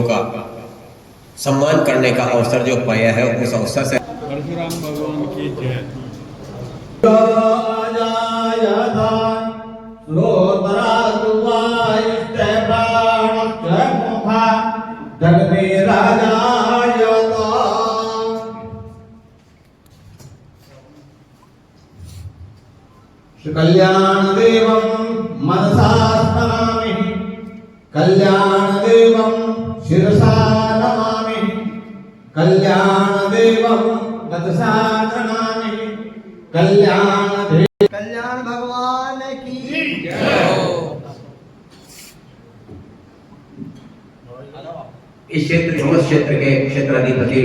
का सम्मान करने का अवसर जो पाया है उस अवसर से परशुराम भगवान की जय। कल्याण देवं मनसा स्मरामि, कल्याण देवं शिरसा नमामि, कल्याण देवं वदसा नमामि, कल्याण भगवान की जय। इस क्षेत्र क्षेत्र के क्षेत्राधिपति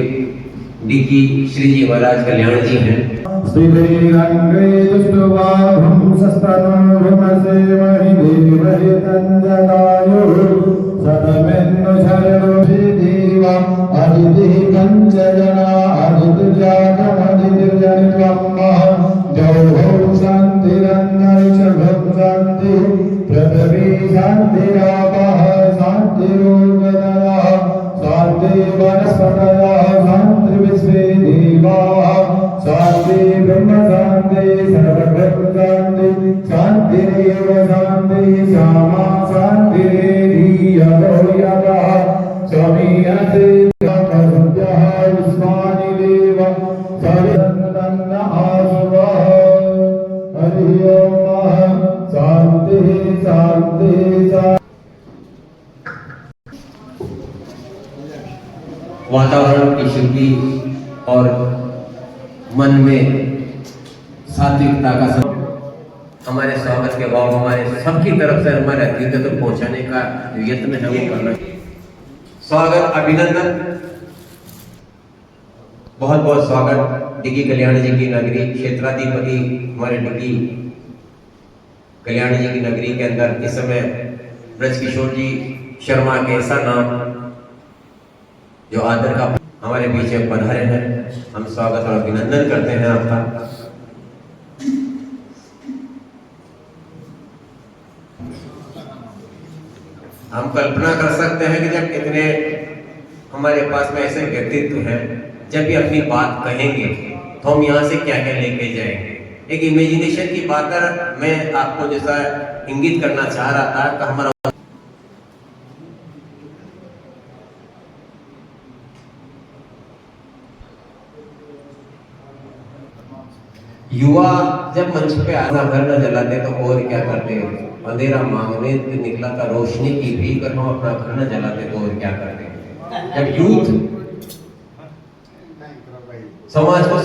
डीकी श्री जी महाराज कल्याण जी हैं। श्रीरंगे दुष्टवाघं सस्तनो भुमसे महिदेवहि तञ्जदायो सतमेन्नु शरणो देवा अदितिः कञ्चजना अदितिर्जातमदितिर्जनित्वं जौहौ शान्तिरन्तरिक्षभं शान्तिः पृथिवी शान्तिरापः शान्तिरोगदयः शान्ति वनस्पतयः शान्तिर्विश्वे देवाः शांति ब्रह्म शांति सर्वब्रह्म शांति शांतिरेव शांति श्यामा शांति धीयतो यतः स्वामीयते तपस्यः विश्वानि देव सर्वतन्न आशुवः हरि ओम शांति शांति वातावरण की शुद्धि और मन में सात्विकता का हमारे स्वागत के भाव हमारे सबकी तरफ से हमारे अतिथि तक पहुंचाने का यत्न हमें करना। स्वागत अभिनंदन, बहुत बहुत स्वागत डीकी कल्याण जी की नगरी क्षेत्राधिपति हमारे डीकी कल्याण जी की नगरी के अंदर इस समय ब्रजकिशोर जी शर्मा के ऐसा नाम जो आदर का हमारे बीच में पधारे हैं। हम स्वागत और अभिनंदन करते हैं आपका। हम कल्पना कर सकते हैं कि जब इतने हमारे पास में ऐसे व्यक्तित्व हैं, जब भी अपनी बात कहेंगे तो हम यहाँ से क्या क्या लेके जाएंगे। एक इमेजिनेशन की बात मैं आपको जैसा इंगित करना चाह रहा था कि हमारा युवा जब मंच पे आना घर न जलाते तो और क्या करते, अंधेरा मांगने निकला था रोशनी की भी, कर हम अपना घर न जलाते तो और क्या करते। जब यूथ समाज को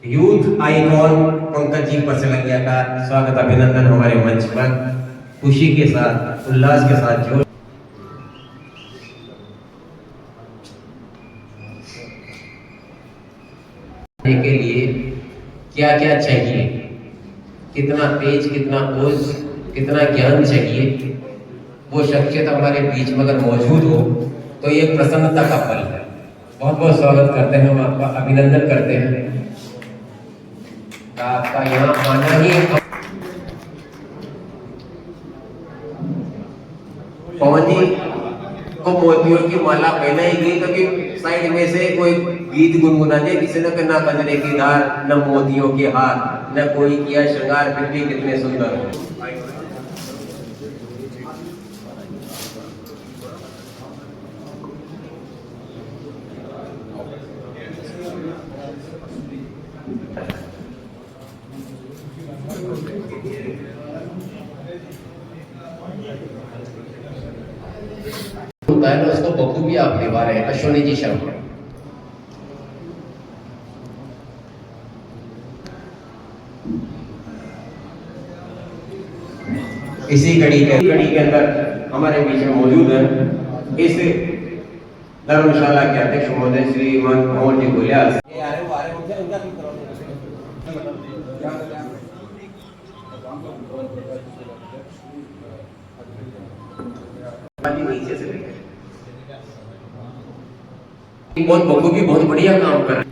यूथ आइकॉन पंकज जी पसलंगिया का स्वागत अभिनंदन हमारे मंच पर खुशी के साथ उल्लास के साथ जोड़ के लिए क्या क्या चाहिए, कितना तेज, कितना ओज, कितना ज्ञान चाहिए, वो शख्सियत हमारे बीच में अगर मौजूद हो तो ये प्रसन्नता का पल है। बहुत बहुत स्वागत करते हैं, हम आपका अभिनंदन करते हैं। आपका यहाँ आना ही पवन जी को मोतियों की माला पहनाई गई तो कि साइड में से कोई गीत गुनगुना दे, किसी ने ना कजरे की धार, न मोतियों के हार, न कोई किया श्रृंगार, फिर भी कितने सुंदर हो। होता है ना, उसको बखूबी आप निभा रहे हैं। अश्विनी जी शर्मा। इसी कड़ी के अंदर हमारे बीच में मौजूद है इस धर्मशाला के अध्यक्ष महोदय श्रीमान मोहन जी गुलियाल। नीचे से बहुत बखूबी बहुत बढ़िया काम कर रहे हैं।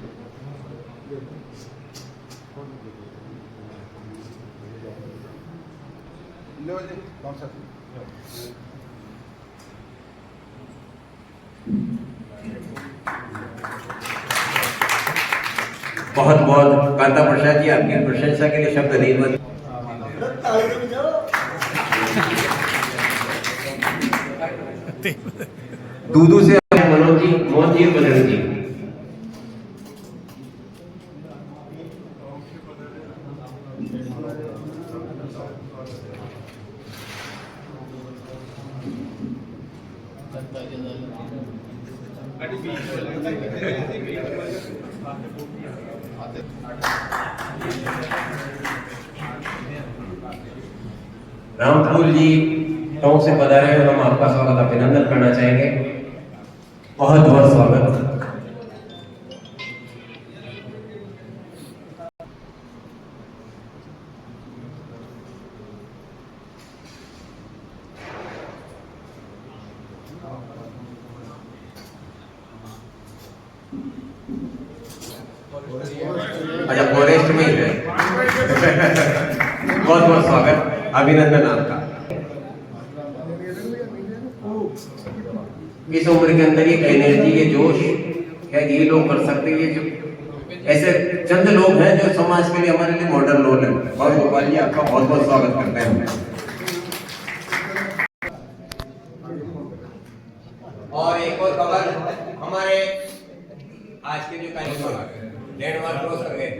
बहुत बहुत कांता प्रसाद जी, आपकी प्रशंसा के लिए शब्द नहीं बन। दूदू से मनोज जी, मोहन जी, बलराम जी। रामफूल जी टोंक से पधारे हैं, हम आपका स्वागत अभिनंदन करना चाहेंगे। बहुत बहुत स्वागत। अच्छा, फॉरेस्ट में ही है। बहुत बहुत स्वागत, अभिनंदन आपका। इस उम्र के अंदर ये एनर्जी, ये जोश क्या ये लोग कर सकते हैं। ये जो ऐसे चंद लोग हैं जो समाज के लिए, हमारे लिए मॉडल रोल है। और गोपाल जी, आपका बहुत बहुत स्वागत करते हैं। और एक और खबर, हमारे आज के जो कार्यक्रम लैंडमार्क क्रॉस कर गए।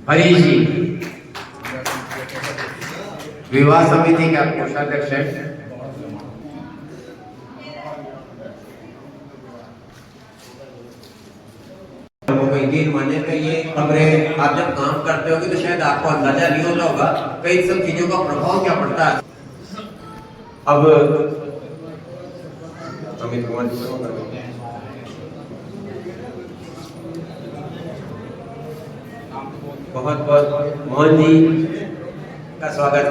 हरीश जी विवाह समिति के कोषाध्यक्ष हैं। यकीन माने कि ये खबरें आप जब काम करते होगे तो शायद आपको अंदाजा नहीं होता होगा कई सब चीजों का प्रभाव क्या पड़ता है। अब अमित कुमार जी, बहुत बहुत मोहन जी का स्वागत।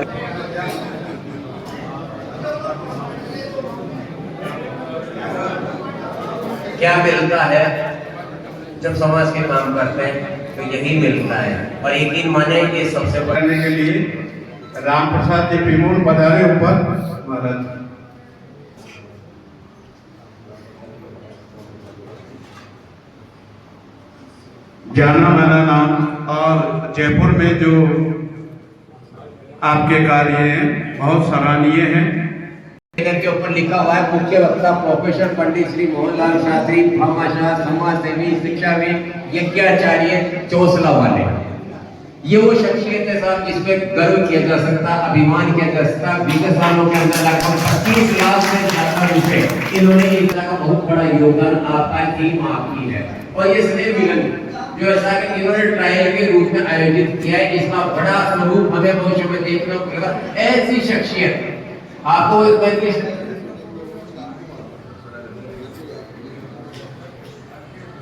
क्या मिलता है जब समाज के काम करते हैं, तो यही मिलता है। और यकीन माने कि सबसे करने के लिए राम प्रसाद जी पिमूल पधारे ऊपर महाराज। जाना माना नाम और जयपुर में जो आपके कार्य हैं बहुत सराहनीय हैं। के ऊपर लिखा हुआ है मुख्य वक्ता प्रोफेसर पंडित श्री मोहनलाल शास्त्री, भामाशाह, समाज सेवी, शिक्षाविद, यज्ञाचार्य, चौसला वाले। ये वो शख्सियत है साहब जिस पे गर्व किया जा सकता, अभिमान किया जा सकता। विगत सालों के अंदर लगभग 25 लाख से ज्यादा रुपए इन्होंने एक का बहुत बड़ा योगदान आपका टीम आपकी है। और ये स्नेह मिलन जो ऐसा कि इन्होंने ट्रायल के रूप में आयोजित किया है, इसका बड़ा स्वरूप हमें भविष्य में देखना पड़ेगा। ऐसी शख्सियत आपको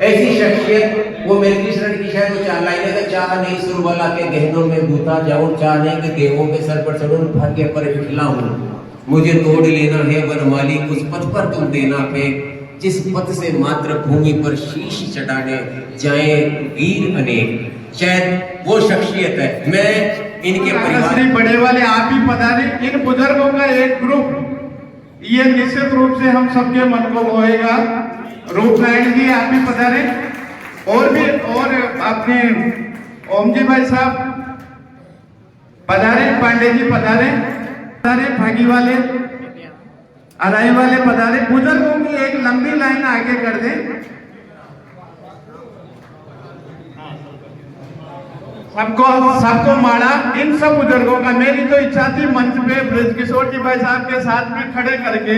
ऐसी शख्सियत वो मेरी शरण की शायद वो चाह लाइने का चाह नहीं सुर वाला के गहनों में बूता जाऊं, चाह नहीं के देवों के सर पर चढ़ूं, भाग्य पर विठला हूं। मुझे तोड़ लेना है वनमाली, उस पथ पर तुम देना फेंक, जिस पथ से मात्र भूमि पर शीश चढ़ाने जाए वीर अनेक। शायद वो शख्सियत है। मैं इनके परिवार श्री बड़े वाले आप ही पधारे। इन बुजुर्गों का एक ग्रुप ये निश्चित रूप से हम सबके मन को मोहेगा। रूपनारायण जी आप ही पधारे, और भी और अपने ओम जी भाई साहब पधारे, पांडे जी पधारे, भागी वाले, अराई वाले पधारे। बुजुर्गों की एक लंबी लाइन आगे कर दें। सबको माड़ा इन सब बुजुर्गों का। मेरी तो इच्छा थी मंच पे ब्रजकिशोर जी भाई साहब के साथ में खड़े करके,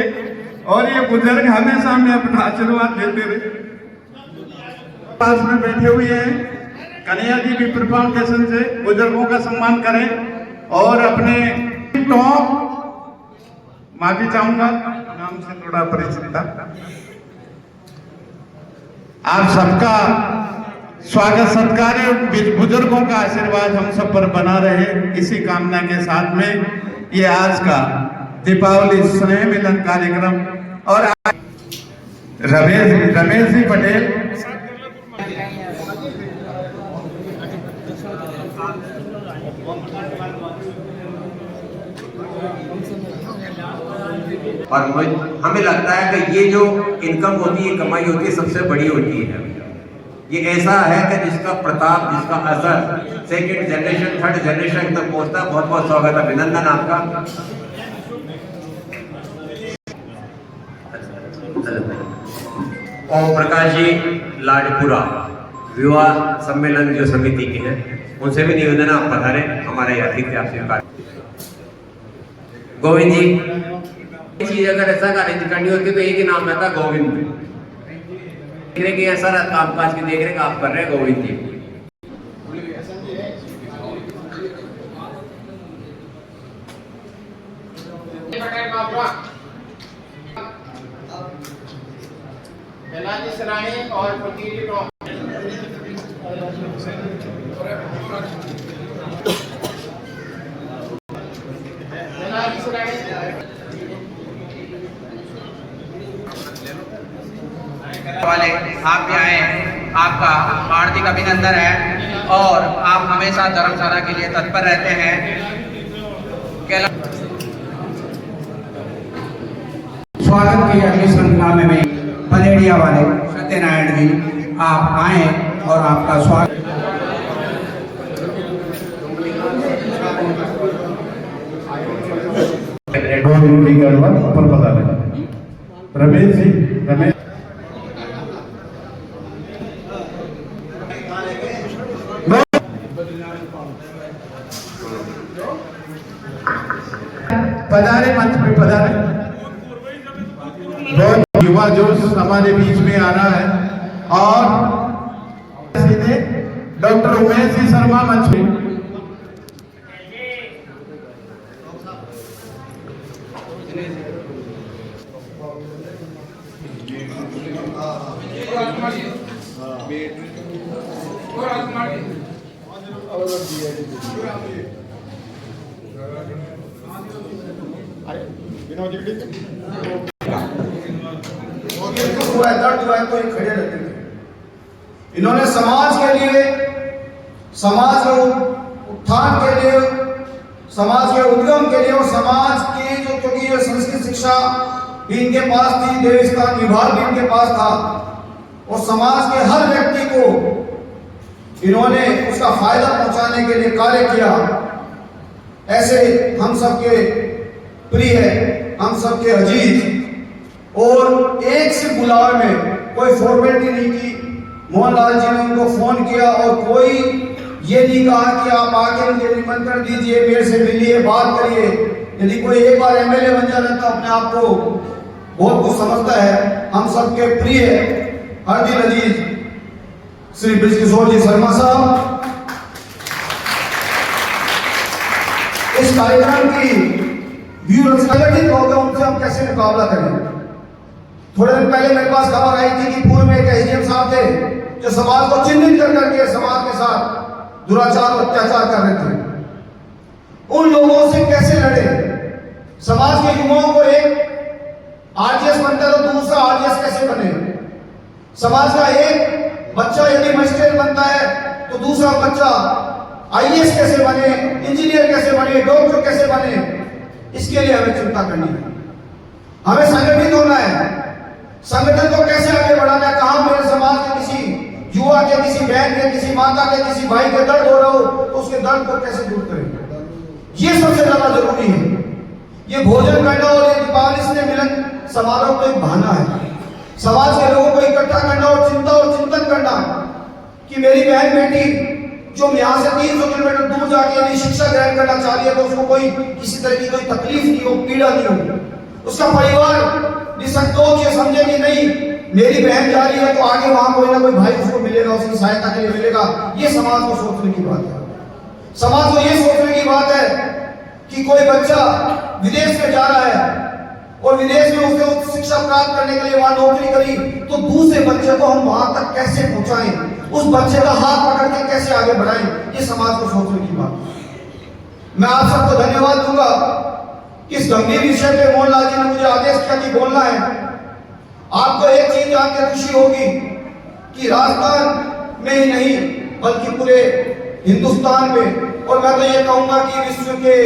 और ये बुजुर्ग हमेशा हमें अपना आशीर्वाद देते रहे। पास में बैठे हुए हैं कन्हैया जी विप्र फाउंडेशन से, बुजुर्गों का सम्मान करें। और अपने टॉप, माफी चाहूंगा नाम से थोड़ा परिचित था, आप सबका स्वागत सत्कार है। बुजुर्गों का आशीर्वाद हम सब पर बना रहे, इसी कामना के साथ में ये आज का दीपावली स्नेह मिलन कार्यक्रम। और रमेश जी पटेल और हमें लगता है कि ये जो इनकम होती है, कमाई होती है, सबसे बड़ी होती है। ये ऐसा है कि जिसका प्रताप, जिसका असर सेकंड जनरेशन, थर्ड जनरेशन तक पहुंचता है। बहुत बहुत स्वागत, अभिनंदन आपका। ओम प्रकाश जी लाडपुरा विवाह सम्मेलन जो समिति के हैं, उनसे भी निवेदन आप पधारे, हमारे अतिथि आप स्वीकार। गोविंद जी, चीज अगर ऐसा अरेंज करनी होती तो एक ही नाम रहता, गोविंद। देख रहे कि ऐसा कामकाज की देख रहे कि आप कर रहे हैं गोविंद जी। और वाले आप भी आए, आपका हार्दिक अभिनंदन है। और आप हमेशा धर्मशाला के लिए तत्पर रहते हैं। स्वागत की अगली श्रृंखला में पलेडिया वाले सत्यनारायण जी आप आए और आपका स्वागत। ऊपर बता दें रमेश जी, रमेश पधारे, मंच पे पधारे। बहुत युवा जोश हमारे बीच में आ रहा है। और सीधे डॉक्टर उमेश जी शर्मा मंच पे। तो खड़े रहते थे। इन्होंने समाज के लिए, समाज के उत्थान के लिए, समाज के उद्गम के लिए, और समाज की जो, क्योंकि ये संस्कृत शिक्षा भी इनके पास थी, देवस्थान विभाग भी इनके पास था, और समाज के हर व्यक्ति को इन्होंने उसका फायदा पहुंचाने के लिए कार्य किया। ऐसे हम सबके प्रिय है, हम सबके अजीज, और एक से बुलावे में कोई फॉर्मेलिटी नहीं की। मोहनलाल जी ने उनको फोन किया और कोई ये नहीं कहा कि आप आके मुझे निमंत्रण दीजिए, मेरे से मिलिए, बात करिए। यदि कोई एक बार एमएलए बन जाता तो अपने आप को बहुत कुछ समझता है। हम सबके प्रिय हर दिन अजीज श्री ब्रजकिशोर जी शर्मा साहब इस कार्यक्रम की व्यू संगठित हो गए, उनसे हम कैसे मुकाबला करें। थोड़े दिन पहले मेरे पास खबर आई थी कि पूर्व में एक एसडीएम साहब थे जो समाज को चिन्हित कर करके समाज के साथ दुराचार और अत्याचार कर रहे थे। उन लोगों से कैसे लड़े। समाज के युवाओं को एक आरजीएस बनता है तो दूसरा आरजीएस कैसे बने। समाज का एक बच्चा यदि मजिस्ट्रेट बनता है तो दूसरा बच्चा IAS कैसे बने, इंजीनियर कैसे बने, डॉक्टर कैसे बने, इसके लिए हमें चिंता करनी है। हमें संगठित होना है, संगठन को कैसे आगे बढ़ाना है। कहां मेरे समाज के किसी युवा के, किसी बहन के, किसी माता के, किसी भाई के दर्द हो रहा हो तो उसके दर्द को कैसे दूर करेंगे, ये सबसे ज्यादा जरूरी है। ये भोजन करना और ये दीपावली से मिलन समारोह तो एक बहाना है, समाज के लोगों को इकट्ठा करना और चिंता और चिंतन करना कि मेरी बहन बेटी जो यहाँ से 300 किलोमीटर दूर जाके यदि शिक्षा ग्रहण करना चाह रही है तो उसको कोई किसी तरह की कोई तकलीफ नहीं हो, पीड़ा नहीं हो, उसका परिवार निसंकोच ये समझे कि नहीं मेरी बहन जा रही है तो आगे वहां कोई ना कोई भाई उसको मिलेगा, उसकी सहायता के लिए मिलेगा। ये समाज को सोचने की बात है। समाज को ये सोचने की बात है कि कोई बच्चा विदेश में जा रहा है और विदेश में उसने उच्च शिक्षा प्राप्त करने के लिए वहां नौकरी करी तो दूसरे बच्चे को हम वहां तक कैसे पहुंचाएं, उस बच्चे का हाथ पकड़ के कैसे आगे बढ़ाएं, ये समाज को सोचने की बात है। मैं आप सबको धन्यवाद दूंगा। इस गंभीर विषय पे मोहनलाल जी ने मुझे आदेश किया कि बोलना है। आपको एक चीज जान के खुशी होगी कि राजस्थान में ही नहीं बल्कि पूरे हिंदुस्तान में, और मैं तो ये कहूंगा कि विश्व के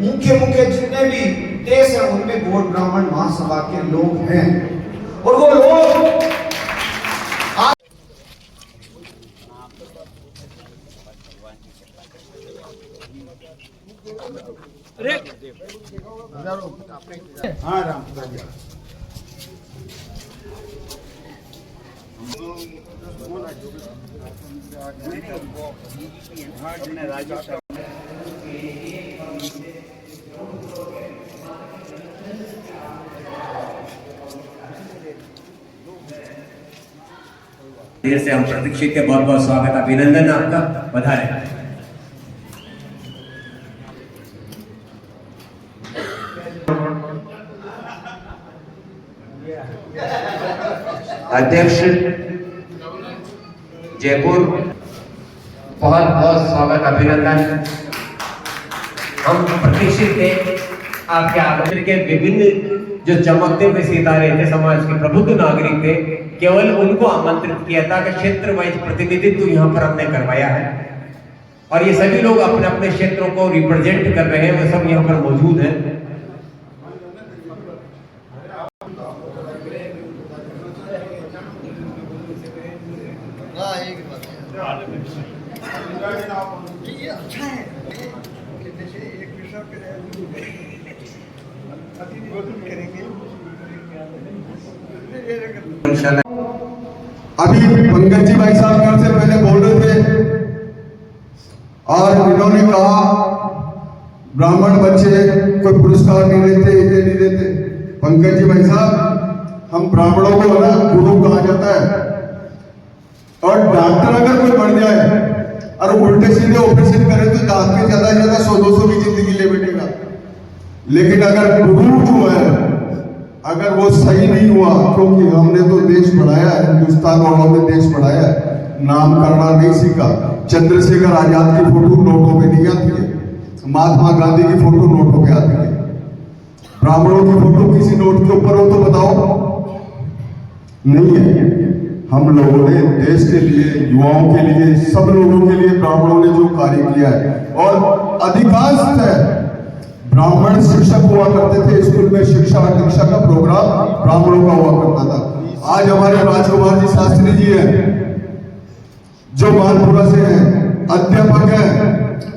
मुख्य जितने भी देश हैं उनमें गौड़ ब्राह्मण महासभा के लोग हैं और वो लोग देर से हम प्रतीक्षित के बहुत बहुत स्वागत, अभिनंदन आपका, बधाई। अध्यक्ष जयपुर, बहुत बहुत स्वागत, अभिनंदन। हम प्रतीक्षित थे आपके आगमन के। विभिन्न जो चमकते हुए सितारे थे, समाज के प्रबुद्ध नागरिक थे, केवल उनको आमंत्रित किया था कि क्षेत्र वाइज प्रतिनिधित्व यहाँ पर हमने करवाया है और ये सभी लोग अपने अपने क्षेत्रों को रिप्रेजेंट कर रहे हैं, वो सब यहाँ पर मौजूद हैं। अभी पंकज जी भाई साहब घर से पहले बोल रहे थे और इन्होंने कहा ब्राह्मण बच्चे कोई पुरस्कार नहीं देते, ये नहीं देते। पंकज जी भाई साहब, हम ब्राह्मणों को ना गुरु कहा जाता है और डॉक्टर अगर कोई बढ़ जाए और उल्टे सीधे ऑपरेशन करे तो दांत के ज्यादा से ज्यादा 100-200 की जिंदगी ले बैठेगा, लेकिन अगर गुरु जो है अगर वो सही नहीं हुआ, क्योंकि हमने तो देश बढ़ाया है, हिंदुस्तान वालों ने देश बढ़ाया है, नाम करना नहीं सीखा। चंद्रशेखर आजाद की फोटो नोटों पे नहीं आती है, महात्मा गांधी की फोटो नोटों पे आती है, ब्राह्मणों की फोटो किसी नोट के ऊपर हो तो बताओ, नहीं है। हम लोगों ने देश के लिए, युवाओं के लिए, सब लोगों के लिए ब्राह्मणों ने जो कार्य किया है, और अधिकांश है ब्राह्मण शिक्षक हुआ करते थे, स्कूल में शिक्षा और दीक्षा का प्रोग्राम ब्राह्मणों का हुआ करता था। आज हमारे राजकुमार जी शास्त्री जी हैं जो मालपुरा से हैं, अध्यापक हैं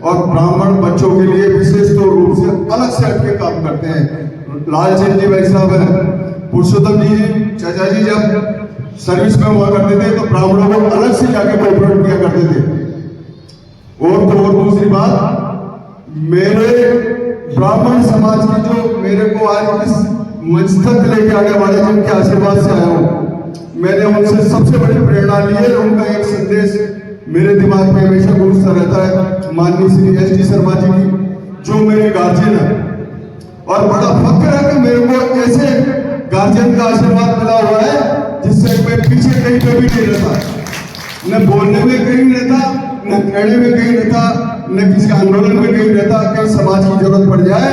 और ब्राह्मण बच्चों के लिए विशेष तौर रूप से अलग से हटके काम करते हैं। लाल सिंह जी भाई साहब हैं, पुरुषोत्तम जी, चाचा जी जब सर्विस में हुआ करते थे तो ब्राह्मणों को अलग से जाके कोऑपरेट किया करते थे। और दूसरी बात, मेरे ब्राह्मण समाज की जो मेरे को आज इस मंच तक लेके आने वाले जिनके आशीर्वाद से आया हूँ, मैंने उनसे सबसे बड़ी प्रेरणा ली है। उनका एक संदेश मेरे दिमाग में हमेशा गूंजता रहता है, माननीय श्री S.D. शर्मा जी की, जो मेरे गार्जियन है, और बड़ा फक्र है कि मेरे को ऐसे गार्जियन का आशीर्वाद मिला हुआ है जिससे मैं पीछे कहीं पे भी नहीं रहता, न बोलने में कहीं रहता, न कहने में कहीं रहता, न किसी आंदोलन में कहीं रहता। कहीं समाज की जरूरत पड़ जाए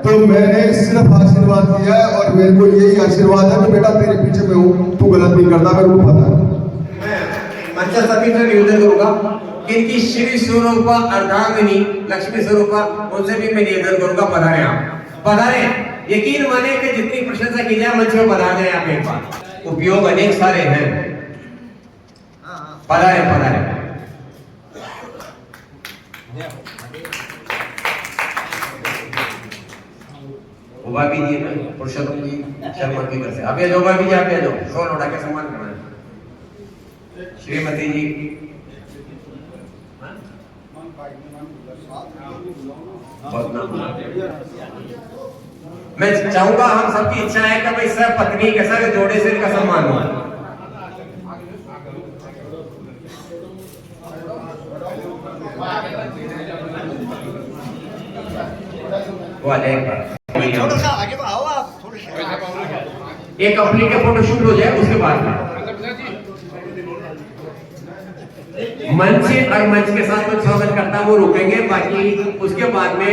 तो मैंने सिर्फ आशीर्वाद दिया है और मेरे को यही आशीर्वाद है कि बेटा तेरे पीछे मैं हूँ, तू गलत नहीं करता, मेरे को पता है। आमच्या सभेचं निवेदन करूंगा कि इनकी श्री स्वरूपा अर्धांगिनी लक्ष्मी स्वरूपा उनसे भी मैं निवेदन करूंगा पधारे आप पधारे। यकीन माने कि जितनी प्रशंसा की जाए मंच में पधार जाए आप एक बार। उपयोग अनेक सारे हैं। पधारे पधारे। भाभी जी पुरुषोत्तम जी शर्मा की तरफ से आप जो भाभी जी आप जो शोर उठा के सम्मान करना है। श्रीमती जी मैं चाहूंगा हम सबकी इच्छा है कि भाई सब पत्नी के साथ जोड़े से इनका सम्मान हो। एक अपनी के फोटो शूट हो जाए उसके बाद मंच और मंच के साथ जो स्वागत करता है वो रुकेंगे। बाकी उसके बाद में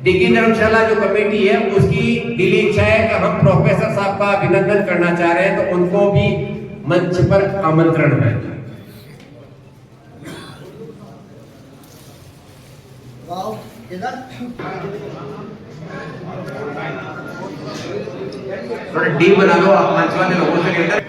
डिग्गी धर्मशाला जो कमेटी है उसकी दिली इच्छा है कि हम प्रोफेसर साहब का अभिनंदन करना चाह रहे हैं, तो उनको भी मंच पर आमंत्रण है। थोड़ा डी बना लो आप मंच वाले लोगों से लेकर।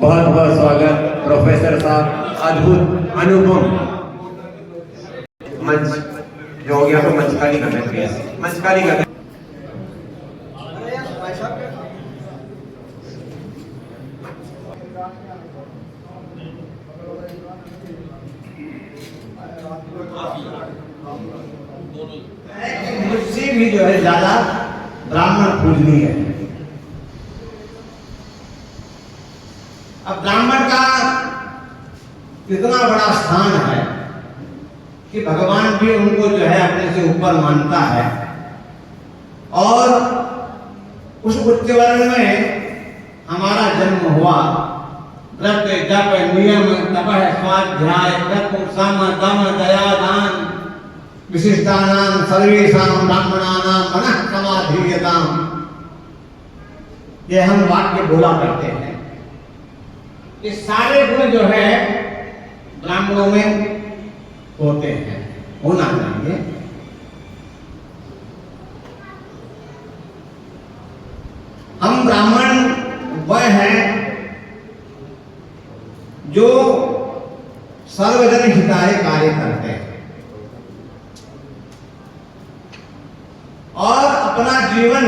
बहुत बहुत स्वागत प्रोफेसर साहब, अद्भुत अनुपम मंच जो हो गया तो मंच खाली करना चाहिए, मंच खाली करना। मुझसे भी जो है ज्यादा ब्राह्मण पूजनीय है। अब ब्राह्मण का इतना बड़ा स्थान है कि भगवान भी उनको जो है अपने से ऊपर मानता है, और उस उच्च वर्ण में हमारा जन्म हुआ। व्रत जप नियम तपः स्वाध्याय कर्म सम दम दया दान विशिष्टानाम सर्वेषां ब्राह्मणानां मनः समाधीयताम, ये हम वाक्य बोला करते हैं। ये सारे गुण जो है ब्राह्मणों में होते हैं, होना चाहिए। हम ब्राह्मण वह है जो सर्वजन हिताय कार्य करते हैं और अपना जीवन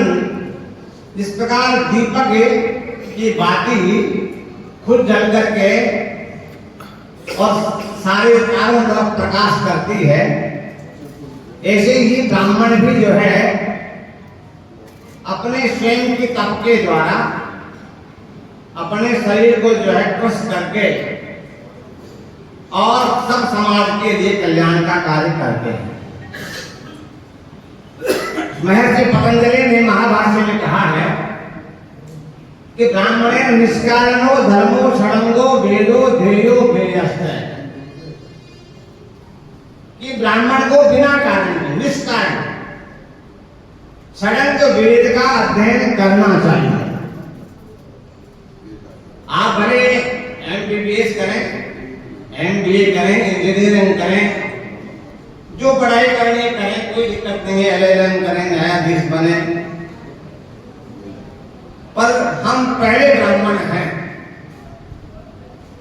जिस प्रकार दीपक की बाती खुद जल करके और सारे चारों तरफ प्रकाश करती है, ऐसे ही ब्राह्मण भी जो है अपने स्वयं के तप के द्वारा अपने शरीर को जो है ट्रस्ट करके और सब समाज के लिए कल्याण का कार्य करते हैं। महर्षि पतंजलि ने महाभाष्य में कहा है कि ब्राह्मणे निष्कारणो धर्मो षडंगो वेदो ध्येयो वेयस्ते, कि ब्राह्मण को बिना कारण निष्कारण षडंग वेद का अध्ययन करना चाहिए। आप भले MBBS करें, MBA करें, इंजीनियरिंग करें, जो पढ़ाई करनी करें, कोई दिक्कत नहीं है। LLM करें, न्यायाधीश बने, पर हम पहले ब्राह्मण हैं,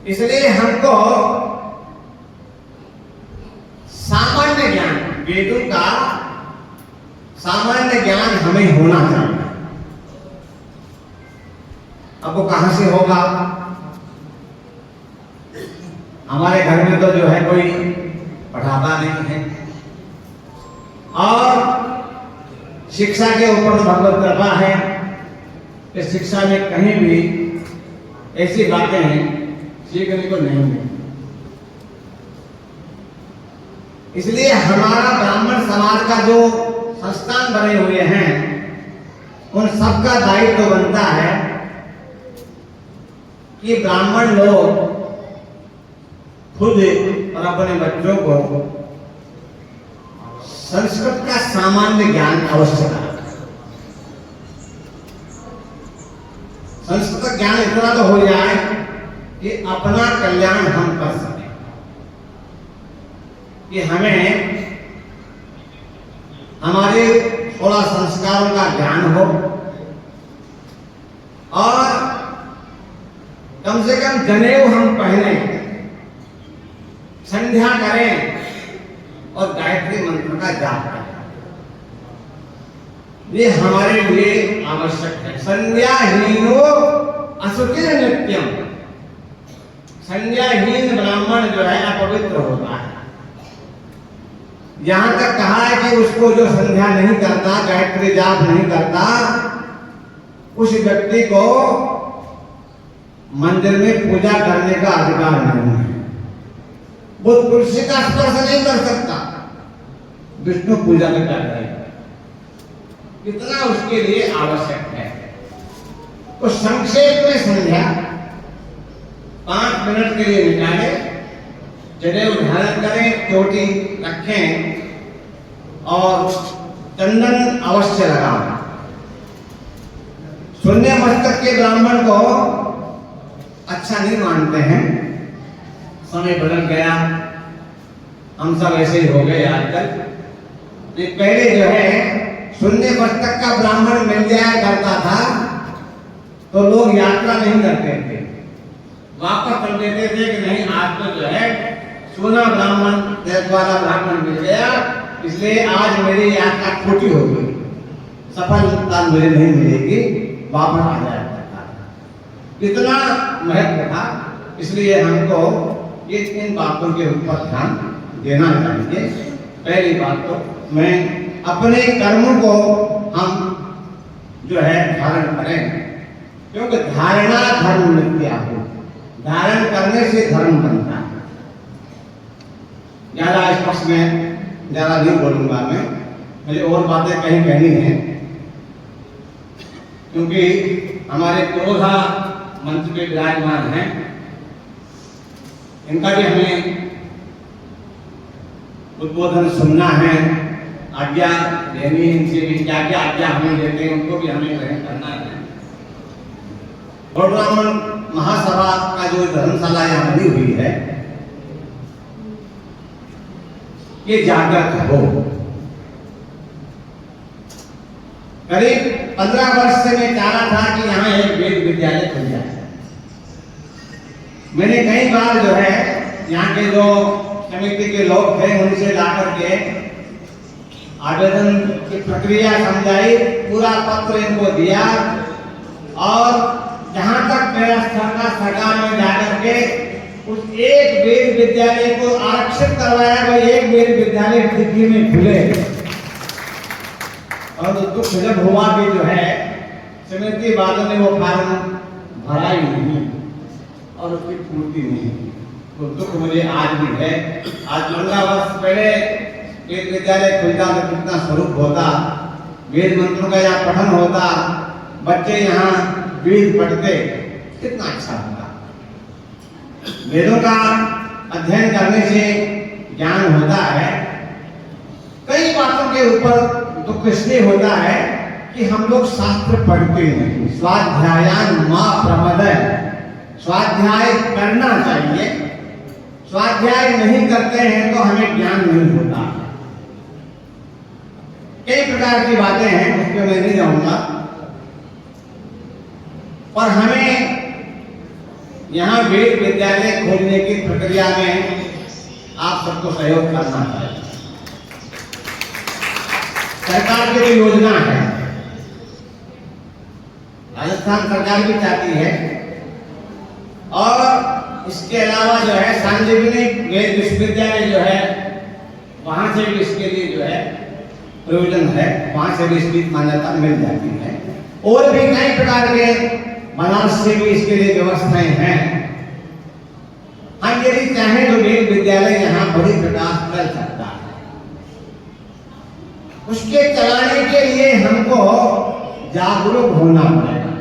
इसलिए हमको सामान्य ज्ञान, वेदों का सामान्य ज्ञान हमें होना चाहिए। अब वो कहां से होगा? हमारे घर में तो जो है कोई पढ़ाता नहीं है, और शिक्षा के ऊपर तो भगवत कृपा है कि शिक्षा में कहीं भी ऐसी बातें सीखने को नहीं मिली। इसलिए हमारा ब्राह्मण समाज का जो संस्थान बने हुए हैं, उन सबका दायित्व बनता है कि ब्राह्मण लोग खुद और अपने बच्चों को संस्कृत का सामान्य ज्ञान अवश्य है। संस्कृत ज्ञान इतना तो हो जाए कि अपना कल्याण हम कर सकें, कि हमें हमारे 16 संस्कारों का ज्ञान हो और कम से कम जनेऊ हम पहने, संध्या करें और गायत्री मंत्र का जाप करें। ये हमारे लिए आवश्यक है। संध्याहीनो असुचिर नित्यम, संध्याहीन ब्राह्मण जो है अपवित्र होता है। यहां तक कहा है कि उसको जो संध्या नहीं करता, गायत्री जाप नहीं करता, उस व्यक्ति को मंदिर में पूजा करने का अधिकार नहीं है। वो तुलसी का स्पर्श नहीं कर सकता, विष्णु पूजा में कर रहे हैं। इतना उसके लिए आवश्यक है। तो संक्षेप में संध्या 5 मिनट के लिए निकाले, जनेऊ धारण करें, चोटी रखें और चंदन अवश्य लगाएं। शून्य मस्तक के ब्राह्मण को अच्छा नहीं मानते हैं। समय बदल गया, हम सब ऐसे ही हो गए आजकल। पहले जो है शून्य मस्तक का ब्राह्मण मिल जाया करता था तो लोग यात्रा नहीं करते थे, वापस कर देते थे कि नहीं आज तो जो है सोना ब्राह्मण वाला ब्राह्मण मिल गया, इसलिए आज मेरी यात्रा खोटी हो गई, सफलता मुझे नहीं मिलेगी, वापस आ जाया करता था। इतना महत्व था, इसलिए हमको इन बातों के ऊपर ध्यान देना चाहिए। पहली बात तो मैं अपने कर्म को हम जो है धारण करें, क्योंकि धारणा धर्म मिथ्या हो, धारण करने से धर्म बनता है। ज्यादा स्पष्ट में ज्यादा नहीं बोलूंगा मैं, मुझे और बातें कहीं कहनी है, क्योंकि हमारे क्रोधा मंच पे विराजमान हैं, इनका भी हमें उद्बोधन सुनना है, आज्ञा लेनी है इनसे भी, क्या क्या आज्ञा हमें देते हैं उनको भी हमें ग्रहण करना है। और ब्राह्मण महासभा का जो धर्मशाला यहाँ बनी हुई है, ये जागृत हो। करीब 15 वर्ष से मैं चाह रहा था कि यहाँ एक वेद विद्यालय खुल जाए। मैंने कई बार जो है यहाँ के जो समिति के लोग थे उनसे ला करके आवेदन की प्रक्रिया समझाई, पूरा पत्र इनको दिया और जहां तक मेरा स्तर का सरकार में जाकर के उस एक वेद विद्यालय को आरक्षित करवाया, भाई एक वेद विद्यालय दिल्ली में खुले। और तो दुख जब हुआ कि जो है समिति वालों ने वो फार्म भरा ही नहीं और उसकी पूर्ति नहीं, तो दुख मुझे आज भी है। आज 15 वर्ष पहले वेद विद्यालय खुलता तो कितना स्वरूप होता, वेद मंत्रों का यहाँ पठन होता, बच्चे यहाँ वेद पढ़ते, कितना अच्छा होता। वेदों का अध्ययन करने से ज्ञान होता है। कई बातों के ऊपर दुख इसलिए होता है कि हम लोग शास्त्र पढ़ते नहीं। स्वाध्यायान मां प्रमदय, स्वाध्याय करना चाहिए, स्वाध्याय नहीं करते हैं तो हमें ज्ञान नहीं होता। कई प्रकार की बातें हैं, उस पर मैं नहीं जाऊंगा, पर हमें यहाँ वेद विद्यालय खोलने की प्रक्रिया में आप सबको सहयोग करना चाहिए। सरकार की भी योजना है, राजस्थान सरकार भी चाहती है, और इसके अलावा जो है संजीवनी वेद विश्वविद्यालय जो है वहां से भी इसके लिए जो है प्रयोजन है, वहां से भी इसकी मान्यता मिल जाती है। और भी कई प्रकार के बनारस से भी इसके लिए व्यवस्थाएं हैं। हम यदि चाहें तो वेद विद्यालय यहाँ बड़ी प्रकाश कर सकता है। उसके चलाने के लिए हमको जागरूक होना पड़ेगा।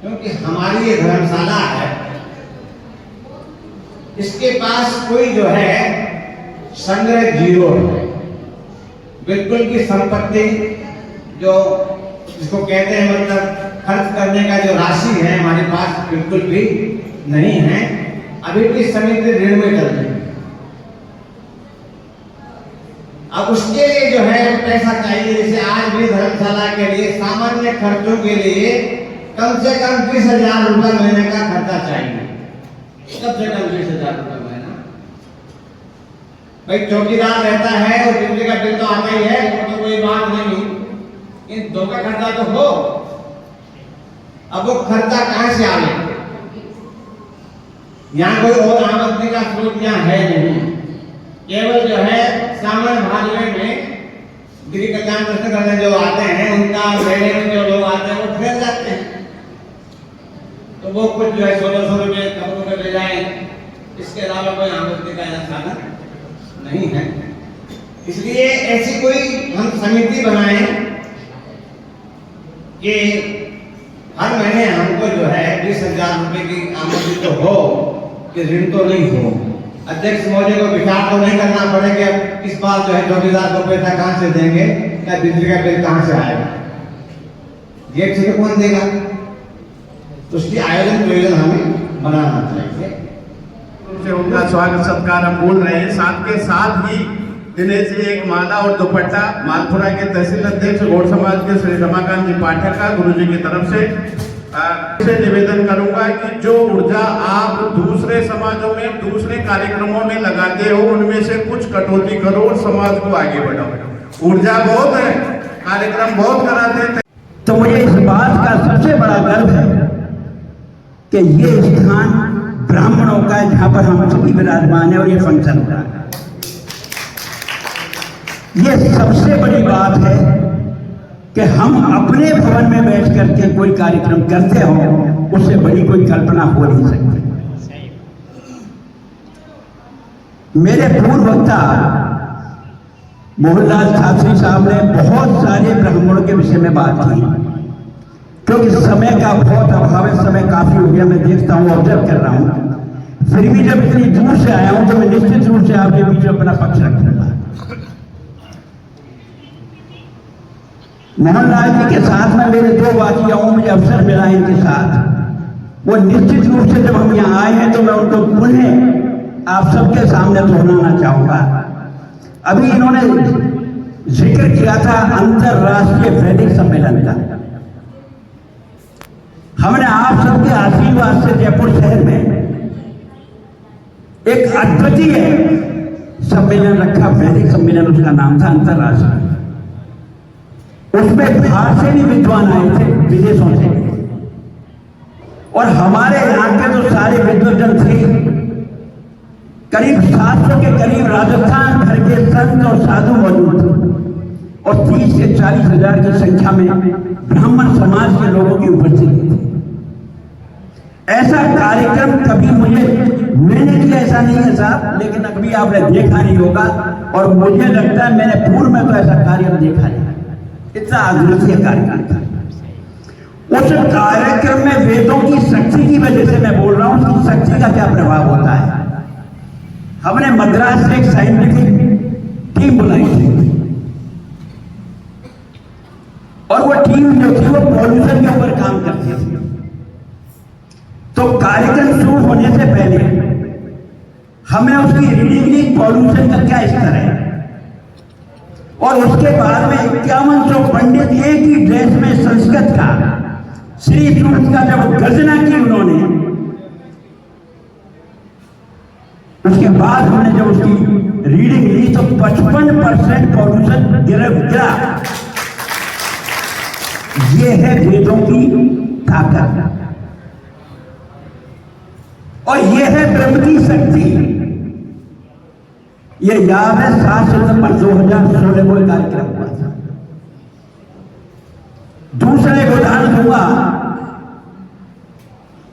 क्योंकि हमारी ये धर्मशाला है, इसके पास कोई जो है संग्रह जीरो है, बिल्कुल की संपत्ति जो जिसको कहते हैं मतलब खर्च करने का जो राशि है हमारे पास बिल्कुल भी नहीं है। अभी भी समिति ऋण में चल रही है। अब उसके लिए जो है पैसा चाहिए। जैसे आज भी धर्मशाला के लिए सामान्य खर्चों के लिए कम से कम 20,000 रुपये महीने का खर्चा चाहिए। कम से कम 20,000 रुपये महीना। भाई चौकीदार रहता है और बिजली का बिल तो आता ही है, वो तो कोई बात नहीं, इन दो का खर्चा तो हो। अब वो खर्चा कहां से आवे? यहाँ कोई और आमदनी का स्रोत यहाँ है नहीं। केवल जो है सामान्य भागवे में गृह कल्याण दर्शन करने जो आते हैं, उनका मेले में जो लोग आते हैं वो ठहर जाते हैं, तो वो कुछ जो है 1600 रुपये कब रुपये ले जाए, इसके अलावा कोई आमदनी का ऐसा साधन नहीं है। इसलिए ऐसी कोई हम समिति बनाए कि हर महीने हमको जो है 20,000 रुपये की आमदनी तो हो, कि ऋण तो नहीं हो। अध्यक्ष महोदय को विचार तो नहीं करना पड़े कि अब इस बार जो है चौकीदार को पैसा कहाँ से देंगे, क्या बिजली का बिल कहाँ से आएगा, जेब से कौन देगा? तो उसकी आयोजन प्रयोजन हमें बनाना चाहिए। से उनका स्वागत सत्कार हम बोल रहे हैं। साथ के साथ ही दिनेश जी एक माला और दुपट्टा मालपुरा के तहसील अध्यक्ष गौड़ समाज के श्री रमाकांत जी पाठक का गुरु जी की तरफ से निवेदन करूंगा कि जो ऊर्जा आप दूसरे समाजों में दूसरे कार्यक्रमों में लगाते हो, उनमें से कुछ कटौती करो और समाज को आगे बढ़ाओ। ऊर्जा बहुत है, कार्यक्रम बहुत कराते थे। तो मुझे इस बात का सबसे बड़ा गर्व है कि ये स्थान ब्राह्मणों का है, जहां पर हम सभी विराजमान है और ये फंक्शन हो रहा है। ये सबसे बड़ी बात है कि हम अपने भवन में बैठ करके कोई कार्यक्रम करते हो, उससे बड़ी कोई कल्पना हो नहीं सकती। मेरे पूर्व वक्ता मोहनलाल शास्त्री साहब ने बहुत सारे ब्राह्मणों के विषय में बात की, क्योंकि समय का बहुत अभाव है, समय काफी हो गया, मैं देखता हूँ, ऑब्जर्व कर रहा हूँ। फिर भी जब इतनी दूर से आया हूं तो मैं निश्चित रूप से आपके बीच में अपना पक्ष रखूंगा। मोहनलाल जी के साथ में मेरे 2 वाकियाओं में अवसर मिला इनके साथ, वो निश्चित रूप से जब हम यहाँ आए हैं तो मैं उनको पुनः आप सबके सामने दोहराना चाहूंगा। अभी इन्होंने जिक्र किया था अंतरराष्ट्रीय वैदिक सम्मेलन का। हमने आप सबके आशीर्वाद से जयपुर शहर में एक अद्वितीय सम्मेलन रखा, वैदिक सम्मेलन उसका नाम था अंतरराष्ट्रीय। उसमें बाहर से भी विद्वान आए थे, विदेशों से, और हमारे यहाँ के तो सारे विद्वजन थे। करीब 700 के करीब राजस्थान भर के संत और साधु मौजूद थे, और 30 से 40 हजार की संख्या में ब्राह्मण समाज के लोगों की उपस्थिति थी। ऐसा कार्यक्रम कभी मैंने किया ऐसा नहीं है साहब, लेकिन अभी आपने देखा नहीं होगा, और मुझे लगता है मैंने पूर्व में तो ऐसा कार्यक्रम देखा नहीं। इतना अद्वितीय कार्यक्रम था। उस कार्यक्रम में वेदों की शक्ति की वजह से मैं बोल रहा हूं, उसकी शक्ति का क्या प्रभाव होता है। हमने मद्रास से एक साइंटिफिक टीम बुलाई थी, और वो टीम जो थी वो पॉल्यूशन के ऊपर काम करती थी। तो कार्यक्रम शुरू होने से पहले हमने उसकी रीडिंग ली, पॉल्यूशन का क्या स्तर है, और उसके बाद में 5100 पंडित एक ही ड्रेस में संस्कृत का श्री सूक्त का जब गर्जना की उन्होंने, उसके बाद हमने जब उसकी रीडिंग ली तो 55% पॉल्यूशन गिरा। ये है वेदों की ताकत, और ये है ब्रह्म की शक्ति। ये याद है 7 सितंबर 2016 को कार्यक्रम हुआ था। दूसरा एक उदाहरण दूंगा,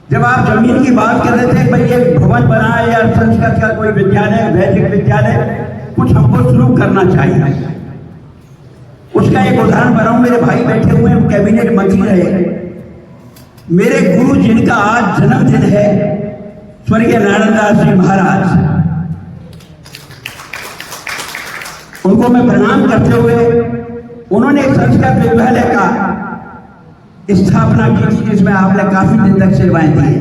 जब आप जमीन की बात कर रहे थे, भाई एक भवन बना है या संस्कृत का कोई विद्यालय, वैदिक विद्यालय, कुछ हमको शुरू करना चाहिए। उसका एक उदाहरण बनाऊं, मेरे भाई बैठे हुए हैं, कैबिनेट मंत्री रहे, मेरे गुरु जिनका आज जन्मदिन है, स्वर्गीय नारायणदास जी महाराज, उनको मैं प्रणाम करते हुए, उन्होंने एक संस्कृत विद्यालय का स्थापना की थी जिसमें आपने काफी दिन तक सेवाएं दी,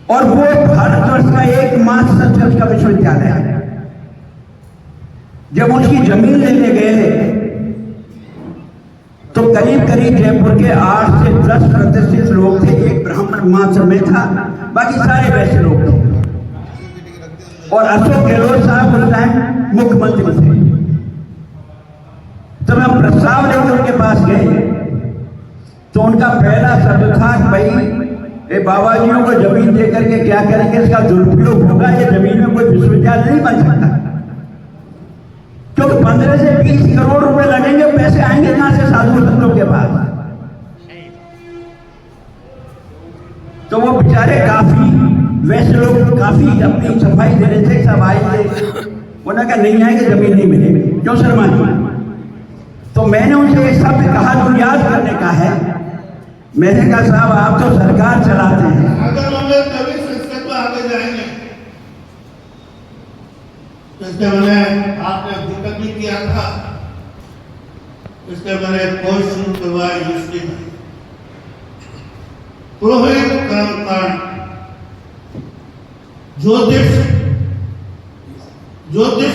और वो भारतवर्ष का एकमात्र संस्कृत का विश्वविद्यालय है। जब उसकी जमीन लेने गए तो करीब करीब जयपुर के 8 से 10% लोग थे, एक ब्राह्मण मात्र में था, बाकी सारे वैसे लोग थे। और अशोक गहलोत साहब उस टाइम मुख्यमंत्री थे। जब हम प्रस्ताव लेकर उनके पास गए तो उनका पहला शब्द था कि भाई ये बाबा जियों को जमीन देकर के क्या करेंगे, इसका दुरुपयोग होगा, ये जमीन में कोई विश्वविद्यालय नहीं बन सकता, क्योंकि 15 से 20 करोड़ रुपए लगेंगे, पैसे आएंगे कहां से साधु संतों के पास। तो वो बेचारे काफी वैसे लोग काफी अपनी सफाई दे रहे थे, सब आए थे, उन्होंने कहा नहीं आएंगे, जमीन नहीं मिलेगी, क्यों शर्मा जी। तो मैंने उनसे एक शब्द कहा जो याद करने का है, मैंने कहा साहब आप तो सरकार चलाते हैं, अगर हम लोग कभी संस्कृत में आगे जाएंगे, इसके मैंने आपने जिक्र भी किया था, इसके मैंने कोर्स शुरू करवाया यूनिवर्सिटी में, पुरोहित कर्मकांड, ज्योतिष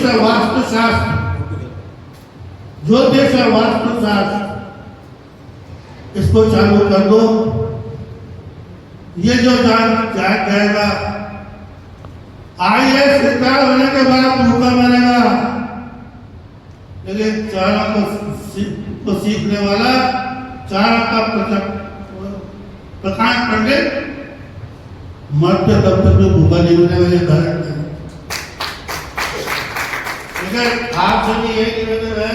और वास्तुशास्त्र, ज्योतिष और वास्तुशास्त्र, इसको चालू कर दो। ये जो जान क्या कहेगा, IAS रिटायर होने के बाद भूखा मरेगा, लेकिन चारों को सीखने वाला, चारों का प्रकाश पंडित मरते तब तक जो भूखा नहीं मिलेगा, ये घर। लेकिन आप सभी ये निवेदन है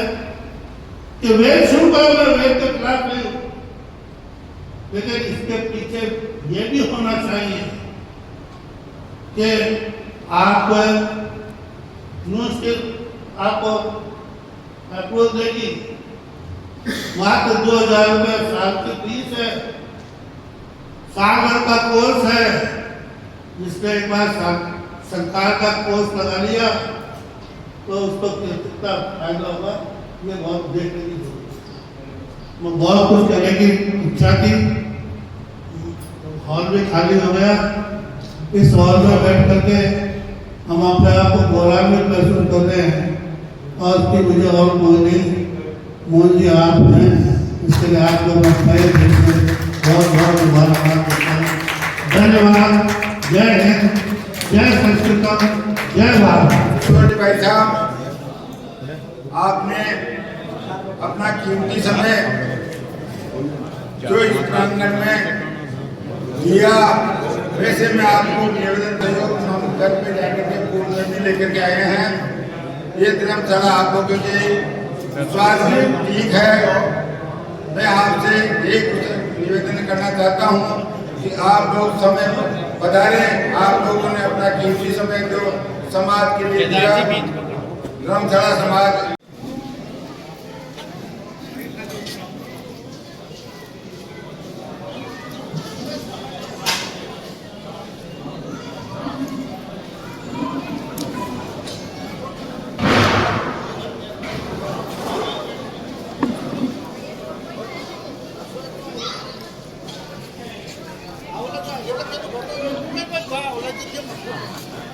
कि वेद शुरू करो, मैं वेद के खिलाफ नहीं हूं, लेकिन इसके पीछे ये भी होना चाहिए कि आप आपको अप्रूव देगी, मात्र 2000 रुपये साल की फीस है, साल भर का कोर्स है, जिसने एक बार सरकार का कोर्स लगा लिया तो उसको कितना फायदा होगा, ये बहुत देखने की जरूरत है। मैं बहुत कुछ करने की इच्छा थी, हॉल भी खाली हो गया, इस हॉल में बैठ करके हम अपने आप को गौरवान्वित महसूस करते हैं, और उसकी मुझे और मोहन जी आप हैं, इसके लिए आपको मैं बहुत बहुत मुबारकबाद देता हूँ। धन्यवाद। जय हिंद, जय संस्कृतम, जय भारत। छोटे भाई साहब, आपने अपना कीमती समय जो इस प्रांगण में दिया, वैसे मैं आपको निवेदन सहयोग हम घर पे जाकर के पूर्ण में भी लेकर के आए हैं। ये धर्मशाला आप लोगों के स्वास्थ्य ठीक है। मैं आपसे एक निवेदन करना चाहता हूँ कि आप लोग समय पधारें, आप लोगों ने अपना कीमती समय जो समाज के लिए दिया, धर्मशाला समाज Hola,